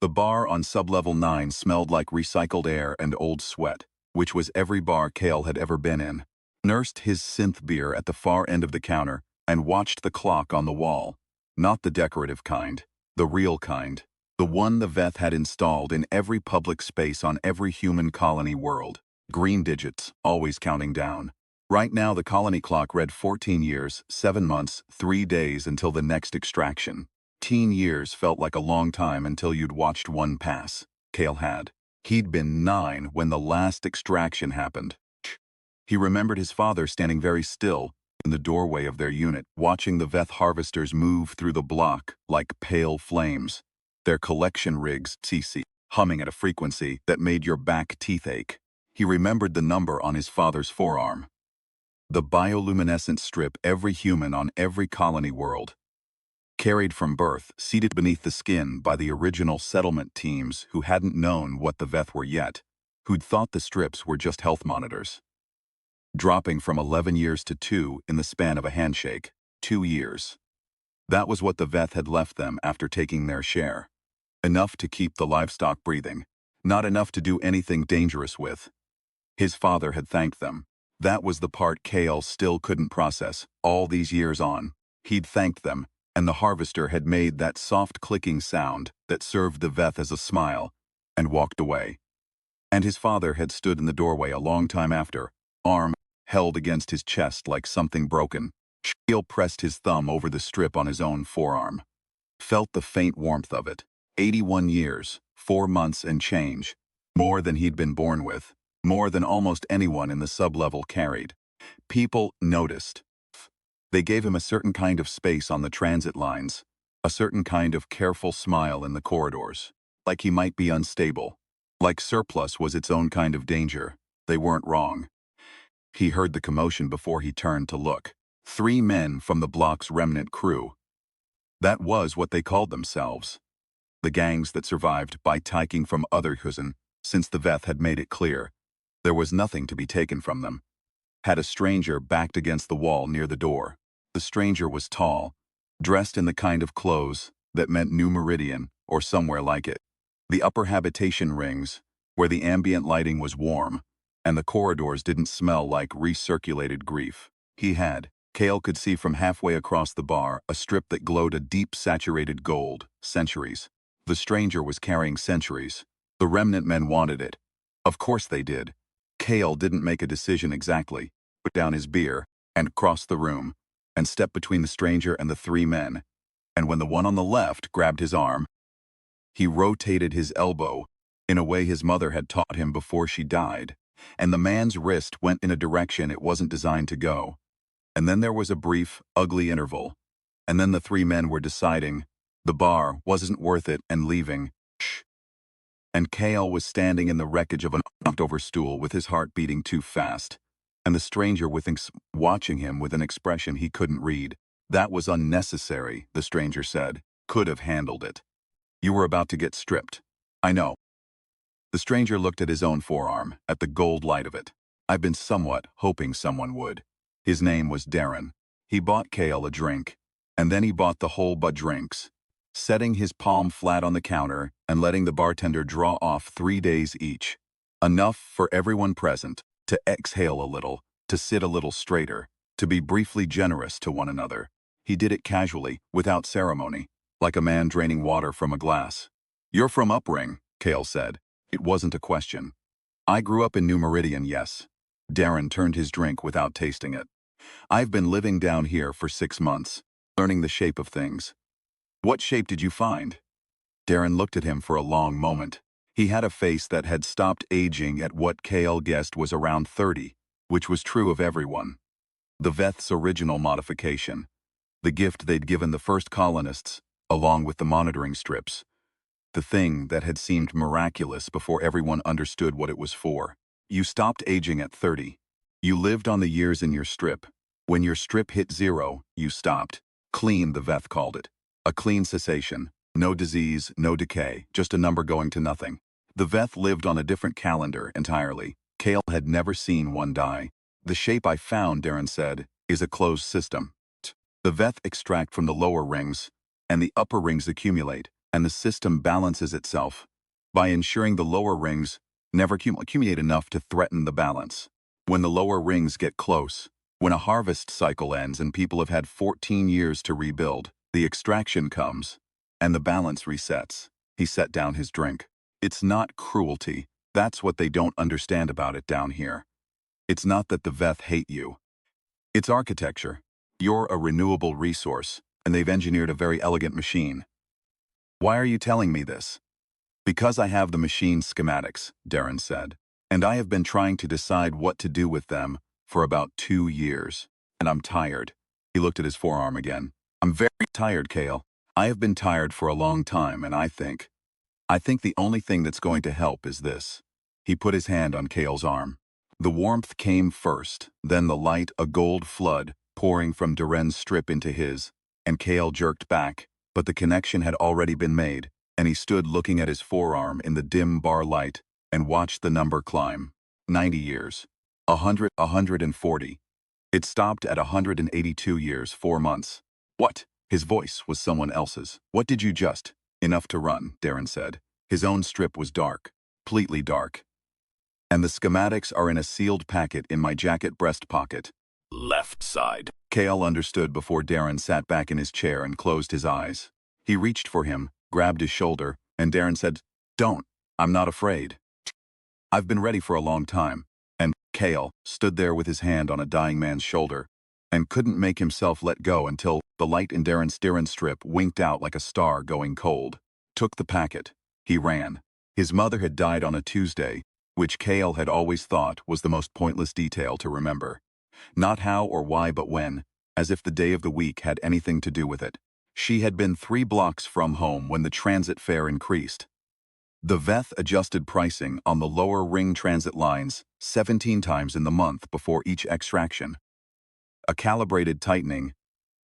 The bar on sublevel 9 smelled like recycled air and old sweat, which was every bar Kale had ever been in. Nursed his synth beer at the far end of the counter and watched the clock on the wall. Not the decorative kind, the real kind. The one the Veth had installed in every public space on every human colony world. Green digits, always counting down. Right now the colony clock read 14 years, 7 months, 3 days until the next extraction. 14 years felt like a long time until you'd watched one pass. Kale had. He'd been 9 when the last extraction happened. He remembered his father standing very still in the doorway of their unit, watching the Veth harvesters move through the block like pale flames. Their collection rigs, CC, humming at a frequency that made your back teeth ache. He remembered the number on his father's forearm. The bioluminescent strip every human on every colony world. Carried from birth, seated beneath the skin by the original settlement teams who hadn't known what the Veth were yet, who'd thought the strips were just health monitors. Dropping from 11 years to 2 in the span of a handshake. 2 years. That was what the Veth had left them after taking their share. Enough to keep the livestock breathing, not enough to do anything dangerous with. His father had thanked them. That was the part Kale still couldn't process, all these years on. He'd thanked them, and the harvester had made that soft clicking sound that served the Veth as a smile, and walked away. And his father had stood in the doorway a long time after, arm held against his chest like something broken. Kale pressed his thumb over the strip on his own forearm. Felt the faint warmth of it. 81 years, 4 months and change. More than he'd been born with. More than almost anyone in the sublevel carried. People noticed. They gave him a certain kind of space on the transit lines, a certain kind of careful smile in the corridors, like he might be unstable, like surplus was its own kind of danger. They weren't wrong. He heard the commotion before he turned to look. 3 men from the block's remnant crew. That was what they called themselves. The gangs that survived by taking from other Husin, since the Veth had made it clear. There was nothing to be taken from them. Had a stranger backed against the wall near the door. The stranger was tall, dressed in the kind of clothes that meant New Meridian or somewhere like it. The upper habitation rings, where the ambient lighting was warm, and the corridors didn't smell like recirculated grief. He had, Kale could see from halfway across the bar, a strip that glowed a deep saturated gold, centuries. The stranger was carrying centuries. The remnant men wanted it. Of course they did. Kale didn't make a decision exactly, put down his beer, and crossed the room, and stepped between the stranger and the 3 men. And when the one on the left grabbed his arm, he rotated his elbow in a way his mother had taught him before she died, and the man's wrist went in a direction it wasn't designed to go. And then there was a brief, ugly interval, and then the 3 men were deciding the bar wasn't worth it and leaving. Shh. And Kale was standing in the wreckage of an knocked-over stool with his heart beating too fast, and the stranger watching him with an expression he couldn't read. That was unnecessary, the stranger said. Could have handled it. You were about to get stripped. I know. The stranger looked at his own forearm, at the gold light of it. I've been somewhat hoping someone would. His name was Darren. He bought Kale a drink, and then he bought the whole but drinks, setting his palm flat on the counter and letting the bartender draw off 3 days each. Enough for everyone present to exhale a little, to sit a little straighter, to be briefly generous to one another. He did it casually, without ceremony, like a man draining water from a glass. You're from Upring, Kale said. It wasn't a question. I grew up in New Meridian, yes. Darren turned his drink without tasting it. I've been living down here for 6 months, learning the shape of things. What shape did you find? Darren looked at him for a long moment. He had a face that had stopped aging at what Kale guessed was around 30, which was true of everyone. The Veth's original modification. The gift they'd given the first colonists, along with the monitoring strips. The thing that had seemed miraculous before everyone understood what it was for. You stopped aging at 30. You lived on the years in your strip. When your strip hit 0, you stopped. Clean, the Veth called it. A clean cessation. No disease, no decay, just a number going to nothing. The Veth lived on a different calendar entirely. Kale had never seen one die. The shape I found, Darren said, is a closed system. The Veth extract from the lower rings, and the upper rings accumulate. and the system balances itself by ensuring the lower rings never accumulate enough to threaten the balance. When the lower rings get close, when a harvest cycle ends and people have had 14 years to rebuild, the extraction comes, and the balance resets. He set down his drink. It's not cruelty. That's what they don't understand about it down here. It's not that the Veth hate you. It's architecture. You're a renewable resource, and they've engineered a very elegant machine. Why are you telling me this? Because I have the machine schematics, Darren said, and I have been trying to decide what to do with them for about 2 years. And I'm tired. He looked at his forearm again. I'm very tired, Kale. I have been tired for a long time, and I think the only thing that's going to help is this. He put his hand on Kale's arm. The warmth came first, then the light, a gold flood, pouring from Darren's strip into his, and Kale jerked back, but the connection had already been made, and he stood looking at his forearm in the dim bar light and watched the number climb. 90 years. 100, 140. It stopped at 182 years, 4 months. What? His voice was someone else's. What did you just? Enough to run, Darren said. His own strip was dark, completely dark. And the schematics are in a sealed packet in my jacket breast pocket. Left side. Kale understood before Darren sat back in his chair and closed his eyes. He reached for him, grabbed his shoulder, and Darren said, "Don't. I'm not afraid. I've been ready for a long time." And Kale stood there with his hand on a dying man's shoulder and couldn't make himself let go until the light in Darren's strip winked out like a star going cold. Took the packet. He ran. His mother had died on a Tuesday, which Kale had always thought was the most pointless detail to remember. Not how or why but when, as if the day of the week had anything to do with it. She had been 3 blocks from home when the transit fare increased. The Veth adjusted pricing on the lower ring transit lines 17 times in the month before each extraction. A calibrated tightening,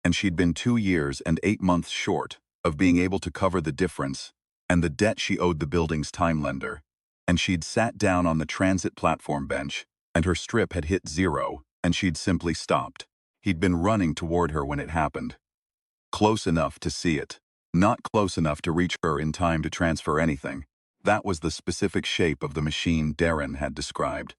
and she'd been 2 years and 8 months short of being able to cover the difference and the debt she owed the building's time lender. And she'd sat down on the transit platform bench, and her strip had hit 0, and she'd simply stopped. He'd been running toward her when it happened. Close enough to see it. Not close enough to reach her in time to transfer anything. That was the specific shape of the machine Darren had described.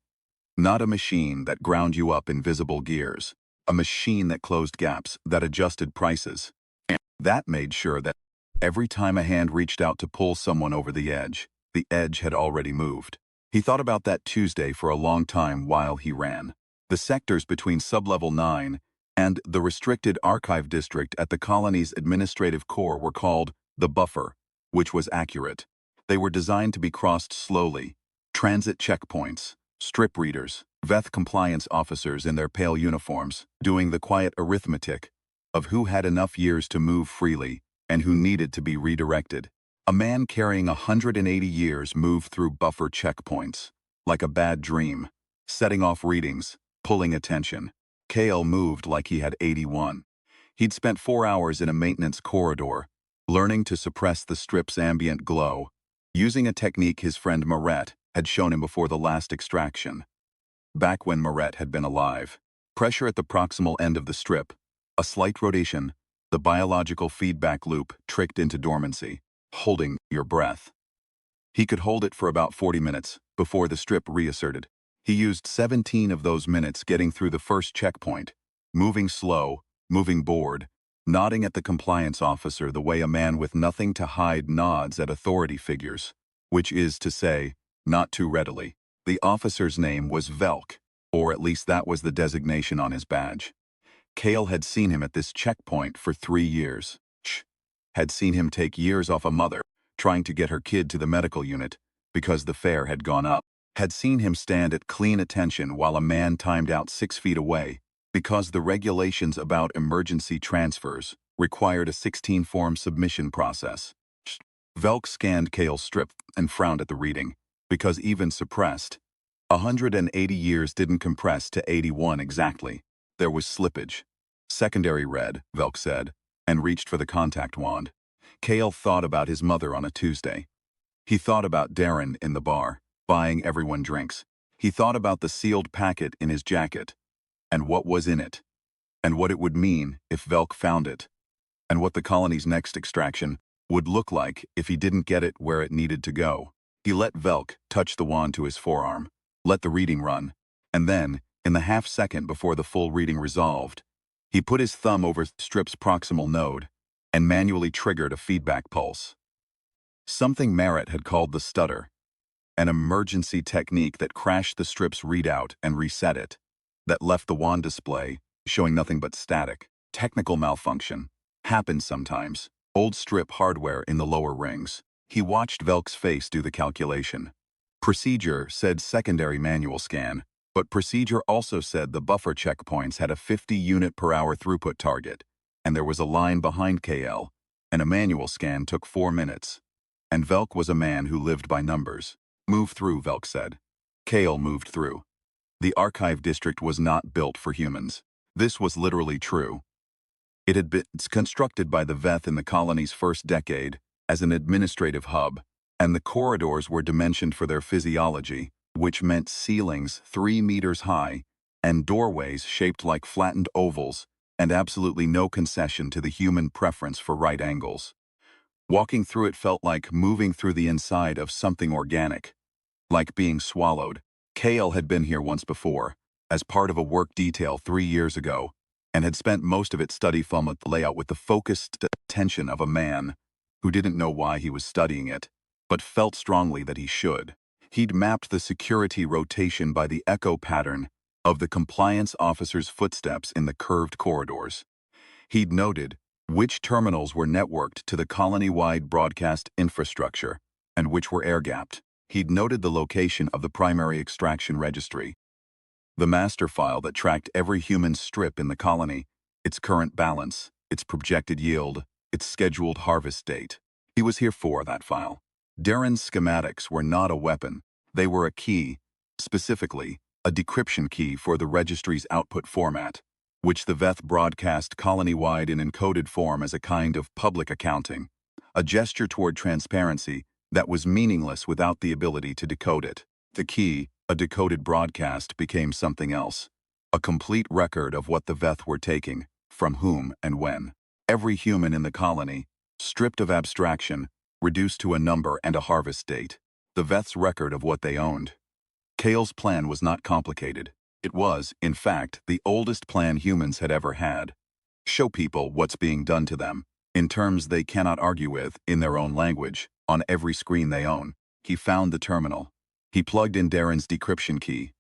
Not a machine that ground you up in visible gears. A machine that closed gaps, that adjusted prices. And that made sure that every time a hand reached out to pull someone over the edge had already moved. He thought about that Tuesday for a long time while he ran. The sectors between Sublevel 9 and the restricted archive district at the colony's administrative core were called the buffer, which was accurate. They were designed to be crossed slowly. Transit checkpoints, strip readers, Veth compliance officers in their pale uniforms, doing the quiet arithmetic of who had enough years to move freely and who needed to be redirected. A man carrying 180 years moved through buffer checkpoints, like a bad dream, setting off readings, pulling attention. Kale moved like he had 81. He'd spent 4 hours in a maintenance corridor, learning to suppress the strip's ambient glow, using a technique his friend Moret had shown him before the last extraction. Back when Moret had been alive. Pressure at the proximal end of the strip, a slight rotation, the biological feedback loop tricked into dormancy, holding your breath. He could hold it for about 40 minutes before the strip reasserted. He used 17 of those minutes getting through the first checkpoint, moving slow, moving bored, nodding at the compliance officer the way a man with nothing to hide nods at authority figures, which is to say, not too readily. The officer's name was Velk, or at least that was the designation on his badge. Kale had seen him at this checkpoint for 3 years. Had seen him take years off a mother, trying to get her kid to the medical unit, because the fare had gone up. Had seen him stand at clean attention while a man timed out 6 feet away, because the regulations about emergency transfers required a 16-form submission process. Velk scanned Kale's strip and frowned at the reading, because even suppressed, 180 years didn't compress to 81 exactly. There was slippage. Secondary read, Velk said, and reached for the contact wand. Kale thought about his mother on a Tuesday. He thought about Darren in the bar, buying everyone drinks. He thought about the sealed packet in his jacket, and what was in it, and what it would mean if Velk found it, and what the colony's next extraction would look like if he didn't get it where it needed to go. He let Velk touch the wand to his forearm, let the reading run, and then, in the half-second before the full reading resolved, he put his thumb over Strip's proximal node and manually triggered a feedback pulse. Something Merritt had called the stutter, an emergency technique that crashed the Strip's readout and reset it, that left the wand display showing nothing but static. Technical malfunction. Happens sometimes. Old Strip hardware in the lower rings. He watched Velk's face do the calculation. Procedure said secondary manual scan, but procedure also said the buffer checkpoints had a 50 unit per hour throughput target, and there was a line behind KL, and a manual scan took 4 minutes. And Velk was a man who lived by numbers. Move through, Velk said. KL moved through. The archive district was not built for humans. This was literally true. It had been constructed by the Veth in the colony's first decade as an administrative hub, and the corridors were dimensioned for their physiology, which meant ceilings 3 meters high and doorways shaped like flattened ovals, and absolutely no concession to the human preference for right angles. Walking through it felt like moving through the inside of something organic, like being swallowed. Kale had been here once before, as part of a work detail 3 years ago, and had spent most of it studying the layout with the focused attention of a man who didn't know why he was studying it, but felt strongly that he should. He'd mapped the security rotation by the echo pattern of the compliance officer's footsteps in the curved corridors. He'd noted which terminals were networked to the colony-wide broadcast infrastructure and which were air-gapped. He'd noted the location of the primary extraction registry, the master file that tracked every human strip in the colony, its current balance, its projected yield, its scheduled harvest date. He was here for that file. Darren's schematics were not a weapon. They were a key, specifically, a decryption key for the registry's output format, which the Veth broadcast colony-wide in encoded form as a kind of public accounting, a gesture toward transparency that was meaningless without the ability to decode it. The key, a decoded broadcast, became something else, a complete record of what the Veth were taking, from whom and when. Every human in the colony, stripped of abstraction, reduced to a number and a harvest date. The Veth's record of what they owned. Kale's plan was not complicated. It was, in fact, the oldest plan humans had ever had. Show people what's being done to them, in terms they cannot argue with, in their own language, on every screen they own. He found the terminal. He plugged in Darren's decryption key.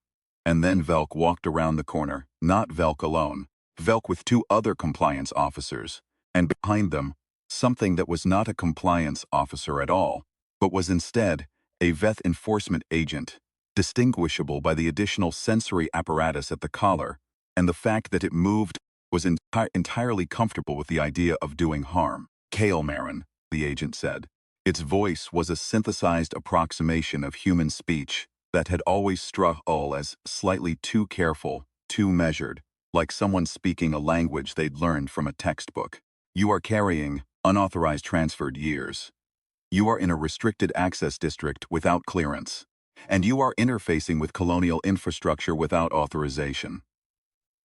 And then Velk walked around the corner, not Velk alone. Velk with 2 other compliance officers, and behind them, something that was not a compliance officer at all, but was instead a Veth enforcement agent, distinguishable by the additional sensory apparatus at the collar, and the fact that it moved was entirely comfortable with the idea of doing harm. Kale Marin, the agent said. Its voice was a synthesized approximation of human speech that had always struck all as slightly too careful, too measured, like someone speaking a language they'd learned from a textbook. You are carrying unauthorized transferred years. You are in a restricted access district without clearance, and you are interfacing with colonial infrastructure without authorization.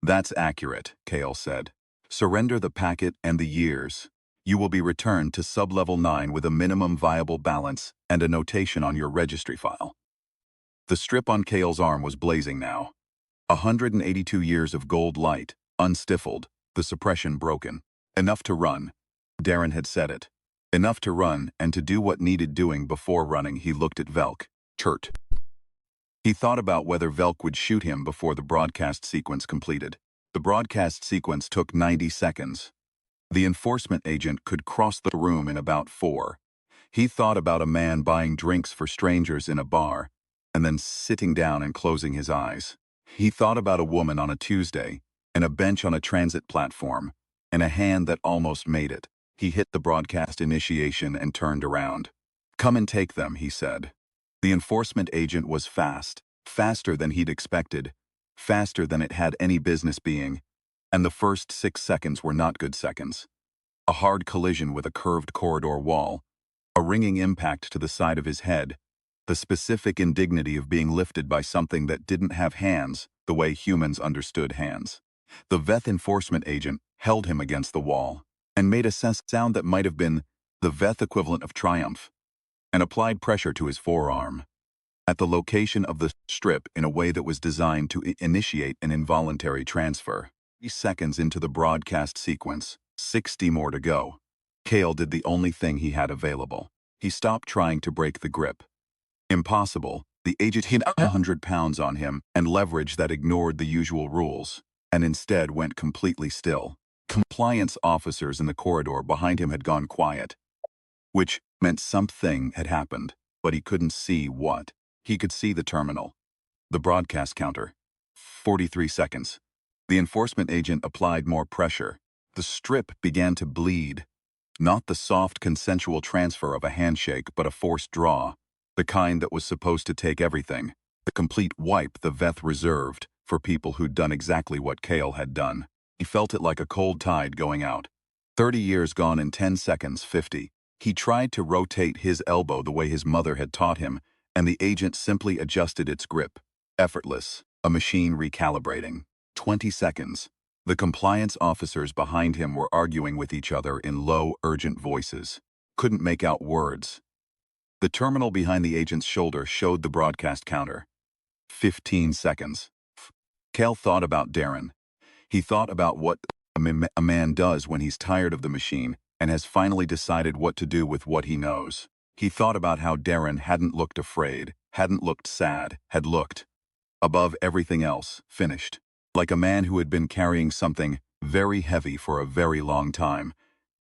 That's accurate, Kale said. Surrender the packet and the years. You will be returned to Sublevel 9 with a minimum viable balance and a notation on your registry file. The strip on Kale's arm was blazing now. 182 years of gold light, unstiffled, the suppression broken. Enough to run. Darren had said it. Enough to run and to do what needed doing. Before running, he looked at Velk. Chert. He thought about whether Velk would shoot him before the broadcast sequence completed. The broadcast sequence took 90 seconds. The enforcement agent could cross the room in about 4. He thought about a man buying drinks for strangers in a bar, and then sitting down and closing his eyes. He thought about a woman on a Tuesday, and a bench on a transit platform, and a hand that almost made it. He hit the broadcast initiation and turned around. Come and take them, he said. The enforcement agent was fast, faster than he'd expected, faster than it had any business being, and the first 6 seconds were not good seconds. A hard collision with a curved corridor wall, a ringing impact to the side of his head, the specific indignity of being lifted by something that didn't have hands the way humans understood hands. The Veth enforcement agent held him against the wall and made a sound that might have been the Veth equivalent of triumph, and applied pressure to his forearm, at the location of the strip in a way that was designed to initiate an involuntary transfer. 3 seconds into the broadcast sequence, 60 more to go. Cale did the only thing he had available. He stopped trying to break the grip. Impossible. The agent hit 100 pounds on him and leverage that ignored the usual rules, and instead went completely still. Compliance officers in the corridor behind him had gone quiet, which meant something had happened, but he couldn't see what. He could see the terminal, the broadcast counter. 43 seconds. The enforcement agent applied more pressure. The strip began to bleed. Not the soft, consensual transfer of a handshake, but a forced draw. The kind that was supposed to take everything. The complete wipe the Veth reserved for people who'd done exactly what Cale had done. He felt it like a cold tide going out. 30 years gone in 10 seconds, 50. He tried to rotate his elbow the way his mother had taught him, and the agent simply adjusted its grip. Effortless, a machine recalibrating. 20 seconds. The compliance officers behind him were arguing with each other in low, urgent voices. Couldn't make out words. The terminal behind the agent's shoulder showed the broadcast counter. 15 seconds. Cale thought about Darren. He thought about what a man does when he's tired of the machine and has finally decided what to do with what he knows. He thought about how Darren hadn't looked afraid, hadn't looked sad, had looked, above everything else, finished. Like a man who had been carrying something very heavy for a very long time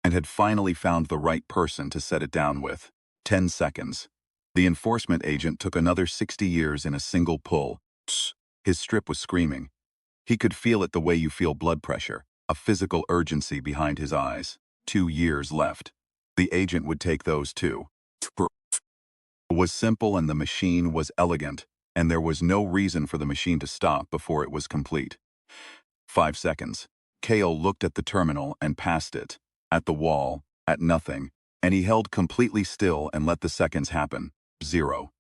and had finally found the right person to set it down with. 10 seconds. The enforcement agent took another 60 years in a single pull. His strip was screaming. He could feel it the way you feel blood pressure, a physical urgency behind his eyes. 2 years left. The agent would take those too. It was simple and the machine was elegant, and there was no reason for the machine to stop before it was complete. 5 seconds. Cale looked at the terminal and past it, at the wall, at nothing, and he held completely still and let the seconds happen. 0.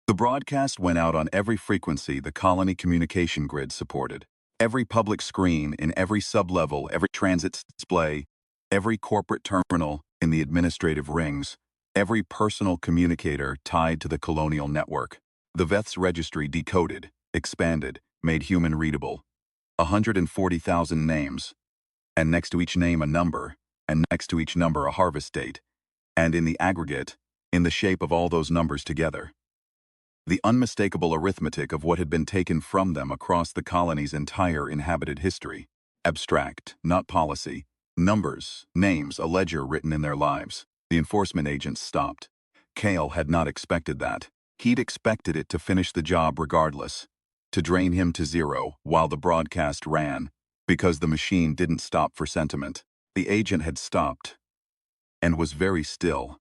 The broadcast went out on every frequency the colony communication grid supported. Every public screen in every sublevel, every transit display, every corporate terminal in the administrative rings, every personal communicator tied to the colonial network. The Veth's registry decoded, expanded, made human readable. 140,000 names, and next to each name a number, and next to each number a harvest date, and in the aggregate, in the shape of all those numbers together. The unmistakable arithmetic of what had been taken from them across the colony's entire inhabited history. Abstract, not policy. Numbers, names, a ledger written in their lives. The enforcement agents stopped. Cale had not expected that. He'd expected it to finish the job regardless, to drain him to 0 while the broadcast ran, because the machine didn't stop for sentiment. The agent had stopped, and was very still,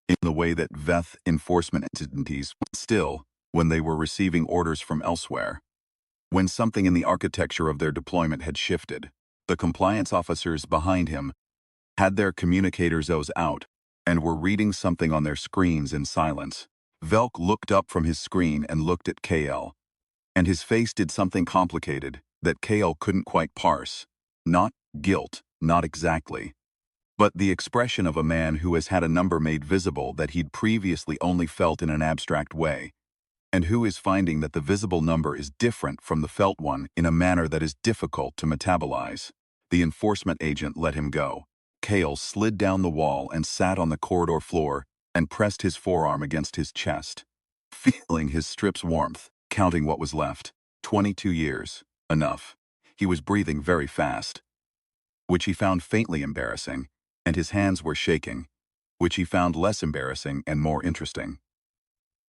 in the way that Veth enforcement entities were still when they were receiving orders from elsewhere. When something in the architecture of their deployment had shifted, the compliance officers behind him had their communicators out and were reading something on their screens in silence. Velk looked up from his screen and looked at Cale, and his face did something complicated that Cale couldn't quite parse. Not guilt, not exactly, but the expression of a man who has had a number made visible that he'd previously only felt in an abstract way, and who is finding that the visible number is different from the felt one in a manner that is difficult to metabolize. The enforcement agent let him go. Cale slid down the wall and sat on the corridor floor and pressed his forearm against his chest, feeling his strip's warmth, counting what was left. 22 years. Enough. He was breathing very fast, which he found faintly embarrassing, and his hands were shaking, which he found less embarrassing and more interesting.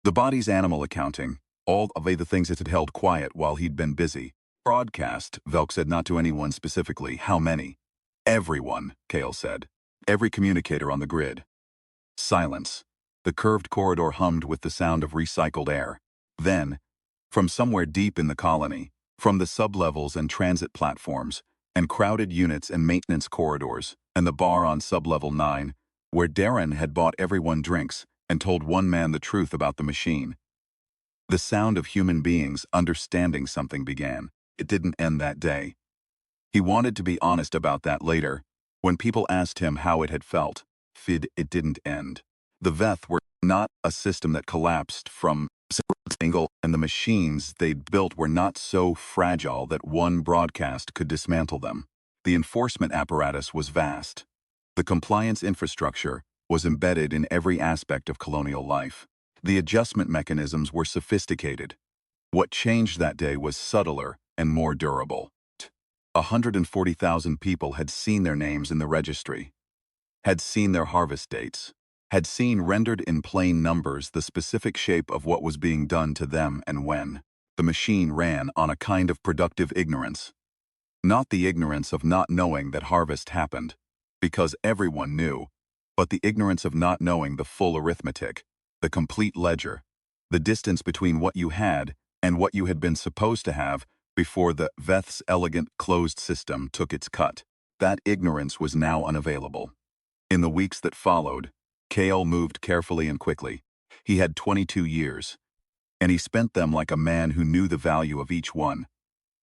The body's animal accounting, all of the things it had held quiet while he'd been busy. Broadcast, Velk said, not to anyone specifically. How many? Everyone, Cale said. Every communicator on the grid. Silence. The curved corridor hummed with the sound of recycled air. Then, from somewhere deep in the colony, from the sublevels and transit platforms, and crowded units and maintenance corridors, and the bar on sublevel 9, where Darren had bought everyone drinks and told one man the truth about the machine, the sound of human beings understanding something began. It didn't end that day. He wanted to be honest about that later, when people asked him how it had felt. It didn't end. The Veth were not a system that collapsed from single, and the machines they'd built were not so fragile that one broadcast could dismantle them. The enforcement apparatus was vast. The compliance infrastructure was embedded in every aspect of colonial life. The adjustment mechanisms were sophisticated. What changed that day was subtler and more durable. 140,000 people had seen their names in the registry, had seen their harvest dates, had seen rendered in plain numbers the specific shape of what was being done to them and when. The machine ran on a kind of productive ignorance. Not the ignorance of not knowing that harvest happened, because everyone knew, but the ignorance of not knowing the full arithmetic, the complete ledger, the distance between what you had and what you had been supposed to have before the Veth's elegant closed system took its cut. That ignorance was now unavailable. In the weeks that followed, Kale moved carefully and quickly. He had 22 years, and he spent them like a man who knew the value of each one,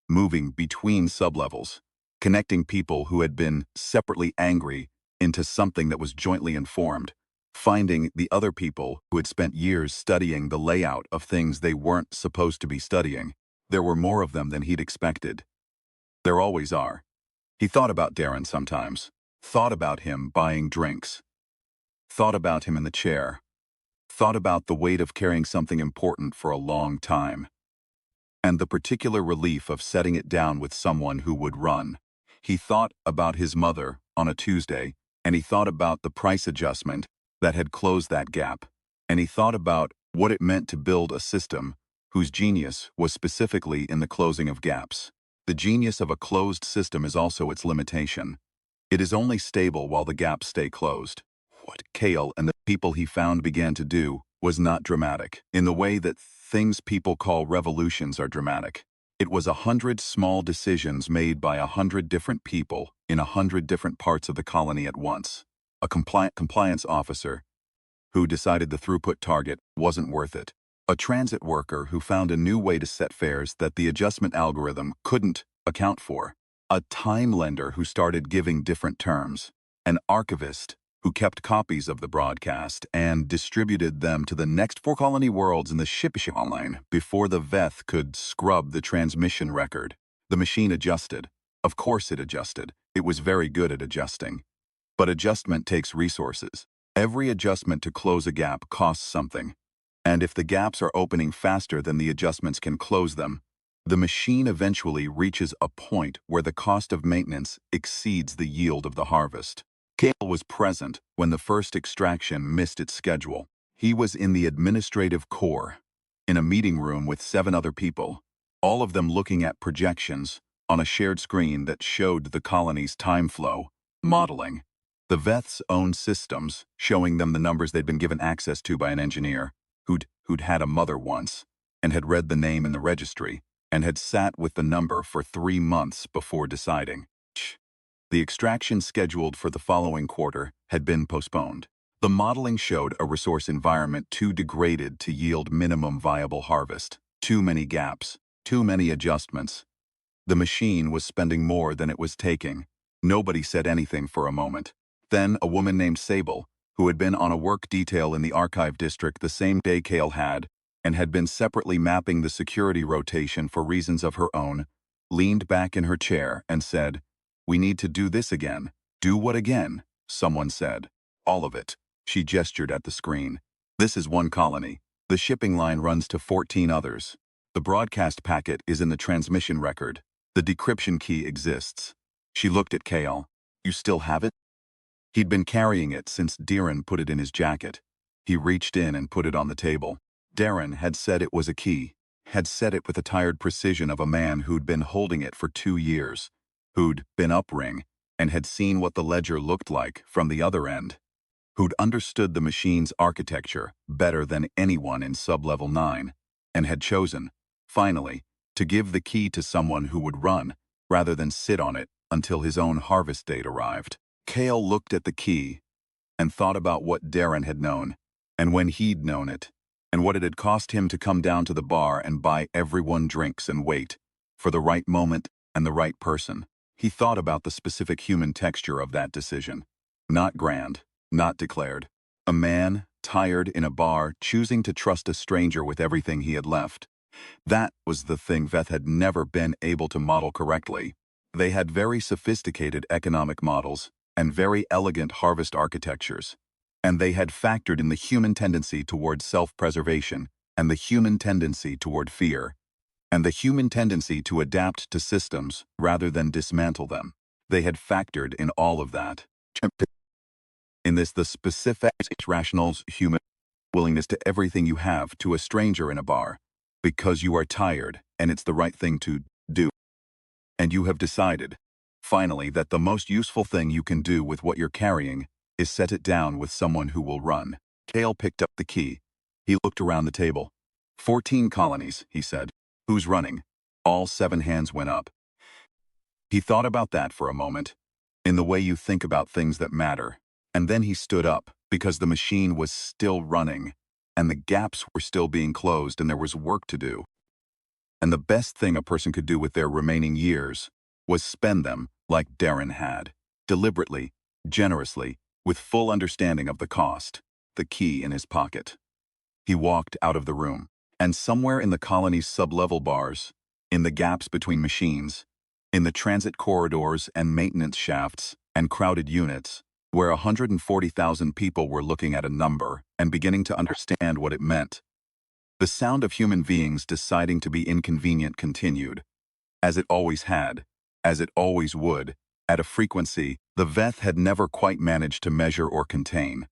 moving between sublevels, connecting people who had been separately angry into something that was jointly informed, finding the other people who had spent years studying the layout of things they weren't supposed to be studying. There were more of them than he'd expected. There always are. He thought about Darren sometimes, thought about him buying drinks, thought about him in the chair, thought about the weight of carrying something important for a long time, and the particular relief of setting it down with someone who would run. He thought about his mother on a Tuesday, and he thought about the price adjustment that had closed that gap, and he thought about what it meant to build a system whose genius was specifically in the closing of gaps. The genius of a closed system is also its limitation. It is only stable while the gaps stay closed. What Kale and the people he found began to do was not dramatic, in the way that things people call revolutions are dramatic. It was 100 small decisions made by 100 different people in 100 different parts of the colony at once. A compliance officer who decided the throughput target wasn't worth it. A transit worker who found a new way to set fares that the adjustment algorithm couldn't account for. A time lender who started giving different terms. An archivist who kept copies of the broadcast and distributed them to the next 4 colony worlds in the shipping line before the Veth could scrub the transmission record. The machine adjusted. Of course it adjusted. It was very good at adjusting. But adjustment takes resources. Every adjustment to close a gap costs something. And if the gaps are opening faster than the adjustments can close them, the machine eventually reaches a point where the cost of maintenance exceeds the yield of the harvest. Kale was present when the first extraction missed its schedule. He was in the administrative core, in a meeting room with 7 other people, all of them looking at projections on a shared screen that showed the colony's time flow, modeling the Veth's own systems, showing them the numbers they'd been given access to by an engineer who'd had a mother once, and had read the name in the registry, and had sat with the number for 3 months before deciding. The extraction scheduled for the following quarter had been postponed. The modeling showed a resource environment too degraded to yield minimum viable harvest. Too many gaps, too many adjustments. The machine was spending more than it was taking. Nobody said anything for a moment. Then a woman named Sable, who had been on a work detail in the archive district the same day Kale had, and had been separately mapping the security rotation for reasons of her own, leaned back in her chair and said, "We need to do this again." "Do what again?" someone said. "All of it." She gestured at the screen. "This is 1 colony. The shipping line runs to 14 others. The broadcast packet is in the transmission record. The decryption key exists." She looked at Kale. "You still have it?" He'd been carrying it since Darren put it in his jacket. He reached in and put it on the table. Darren had said it was a key, had said it with the tired precision of a man who'd been holding it for 2 years, who'd been upring, and had seen what the ledger looked like from the other end, who'd understood the machine's architecture better than anyone in Sublevel 9, and had chosen, finally, to give the key to someone who would run, rather than sit on it until his own harvest date arrived. Kale looked at the key and thought about what Darren had known, and when he'd known it, and what it had cost him to come down to the bar and buy everyone drinks and wait for the right moment and the right person. He thought about the specific human texture of that decision. Not grand, not declared. A man, tired in a bar, choosing to trust a stranger with everything he had left. That was the thing Veth had never been able to model correctly. They had very sophisticated economic models and very elegant harvest architectures. And they had factored in the human tendency toward self-preservation and the human tendency toward fear and the human tendency to adapt to systems rather than dismantle them. They had factored in all of that. In this, the specific rationals human willingness to everything you have to a stranger in a bar, because you are tired and it's the right thing to do. And you have decided, finally, that the most useful thing you can do with what you're carrying is set it down with someone who will run. Kale picked up the key. He looked around the table. 14 colonies, he said. Who's running? All 7 hands went up. He thought about that for a moment, in the way you think about things that matter. And then he stood up, because the machine was still running, and the gaps were still being closed and there was work to do. And the best thing a person could do with their remaining years was spend them like Darren had, deliberately, generously, with full understanding of the cost, the key in his pocket. He walked out of the room, and somewhere in the colony's sub-level bars, in the gaps between machines, in the transit corridors and maintenance shafts and crowded units, where 140,000 people were looking at a number and beginning to understand what it meant, the sound of human beings deciding to be inconvenient continued, as it always had, as it always would, at a frequency the Veth had never quite managed to measure or contain.